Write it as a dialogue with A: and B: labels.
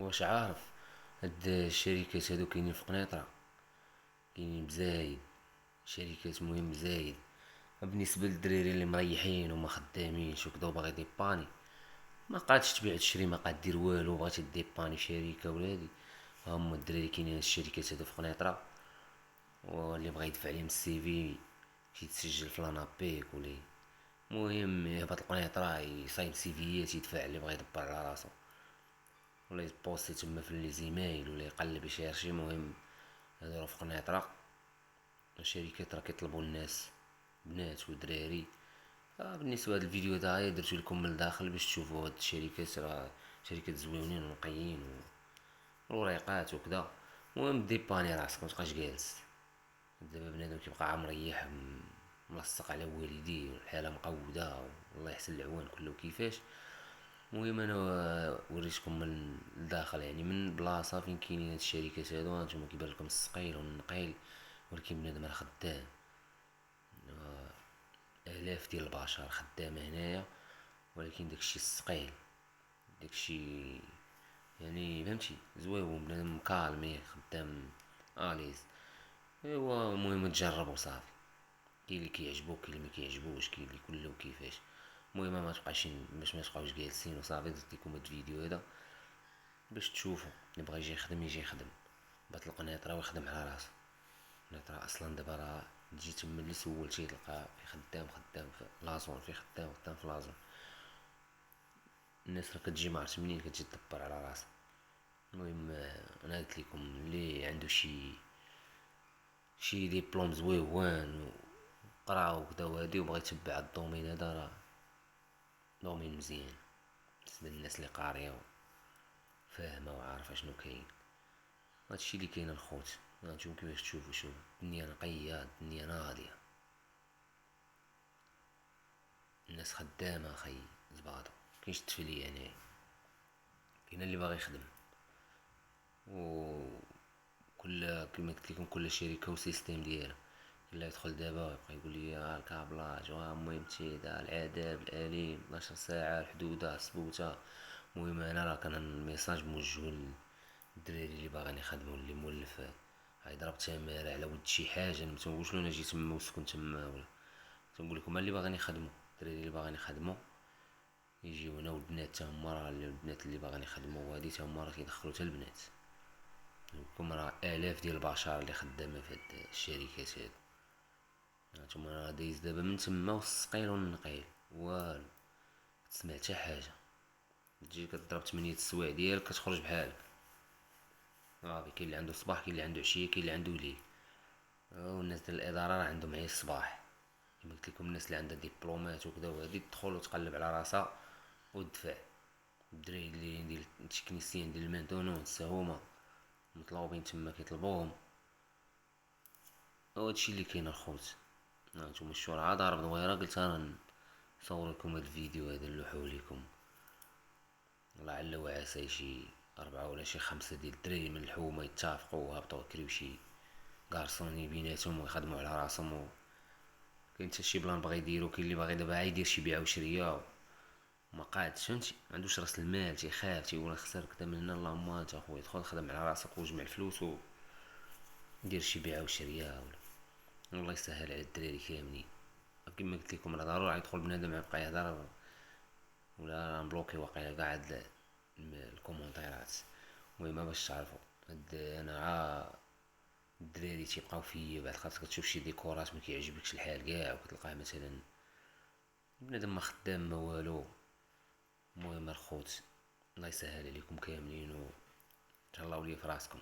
A: واش عارف؟ هاد الشركات هادو كاينين في قنيطرة، كاينين بزايد. شركات مهم بزايد. بالنسبة للدراري اللي مريحين وما خدامينش وكدا وباغي ديباني، ما قادش تبيع تشري، ما قاد دير والو، بغيتي ديباني شركة ولا هادي، هما الدراري كاينين الشركات هادو في قنيطرة. واللي بغا يدفع ليهم السي في كيتسجل في لانابيك ولا المهم يهبط لقنيطرة يصايب سيفيات، يدفع اللي بغا يدبر على راسو، ولا يبوستي تما في لي زيمايل ولا يقلب يشيرشي. مهم هادو راه في قنيطرة. الشركات راه كيطلبوا الناس بنات ودراري. بالنسبة لهاد الفيديو دا درتو لكم من الداخل باش تشوفوا هاد الشركات، راه شركات زوينين ونقيين وريقات وكدا. المهم ديباني راسك، متبقاش جالس. دابا بنادم كيبقى عا مريح ملصق على والديه والحالة مقودة، والله يحسن العوان كله كيفاش. المهم انا وريتكم من الداخل، يعني من بلاصة فين كاينين هاد الشركات هادو. هانتوما كيبان لكم السقيل والنقيل، ولكن بنادم راه خدام. آلاف ديال البشر خدامة هنايا، ولكن داكشي السقيل، داكشي يعني فهمتي زويون. بنادم كالمي خدام اليز. ايوا المهم تجرب وصافي. كاين اللي كيعجبو، كاين اللي مكيعجبوش، كاين اللي كله كيفاش. المهم ما تبقاش باش ما تبقاوش جالسين وصافي. درت لكم هاد الفيديو هذا باش تشوفوا اللي بغا يجي يخدم يجي يخدم. بات القنيطرة ويخدم على راسو. القنيطرة اصلا دابا راه تجي تما اللي سولتي تلقى في خدام في لازون، في خدام في لازون. الناس راه كتجي معرفت منين كتجي تدبر على راسها. المهم انا قلت لكم اللي عنده شي ديبلوم زويون وقرا وكدا وهادي وبغا يتبع الدومين هذا، راه دومين مزيان بالنسبة للناس اللي قارية وفاهمة وعارفة شنو كاين. هادشي اللي كاين الخوت. هانتوما كيفاش تشوفو، شوف الدنيا نقية، الدنيا ناضية، الناس خدامة خي زباطو. مكاينش التفلية هنايا، كاين اللي باغي يخدم. و كما قلت لكم كل شركة وسيستيم ديالها. الا يدخل دابا ويبقى يقول لي الكابلاج المهم تيدا العذاب الاليم 12 ساعه الحدوده السبوته. المهم انا راه كان الميساج موجه للدراري اللي باغيين يخدموا، اللي مولف هاي ضرب تماره على ود شي حاجه. ما تنقولش انا جيت تما وسكن تما، ولا تنقول لكم اللي باغيين يخدموا، الدراري اللي باغيين يخدموا يجيو هنا. والبنات تا هما راه البنات اللي باغيين يخدموا وهادي تا هما راه كيدخلوا تا البنات. كم راه الاف ديال البشر اللي خدامه في هاد الشركات هادو. هانتوما راه دايز دابا من تما والسقيل والنقيل والو تسمع حتى حاجه. تجي كضرب 8 السوايع ديالك كتخرج بحالك صافي. كاين اللي عنده صباح، كاين اللي عنده عشيه، كاين اللي عنده ليل. والناس ديال الاداره راه عندهم عي الصباح. كما قلت لكم الناس اللي عندها ديبلومات وكذا وهادي تدخل وتقلب على راسها ودفع. الدراري اللي ديال التكنيسيان ديال المانتونونس هما مطلوبين تما كيطلبوهم. هادشي اللي كاين الخوت. هانتوما الشرعة ضارب دويرة. قلت انا نصور لكم هاد الفيديو هذا نلوحو ليكم، لعل وعسى شي 4 ولا شي 5 ديال الدراري من الحومة يتفقوا وهبطوا يكريو شي كارسوني بيناتهم ويخدموا على راسهم. كاين حتى شي بلان بغا يديرو، كاين اللي باغي دابا يدير شي بيعة وشرية وما قادش فهمتي، معندوش راس المال، تيخاف تيقول خسر كدا من هنا. اللهم انت اخويا دخل خدم على راسك وجمع الفلوس ودير شي بيعة وشرية ولا الله يسهل على الدراري كاملين. كيما قلت لكم راه ضروري يدخل بنادم يبقى يهضر ولا نبلوكي واقيلا كاع هاد الكومونتيرات. المهم باش تعرفوا انا الدراري تيبقاو فيا بعد خاطر كتشوف شي ديكورات ما كيعجبكش الحال كاع، وكتلقاه مثلا بنادم ما خدام ما والو. المهم الخوت الله يسهل عليكم كاملين، و تهلاو ليا في راسكم.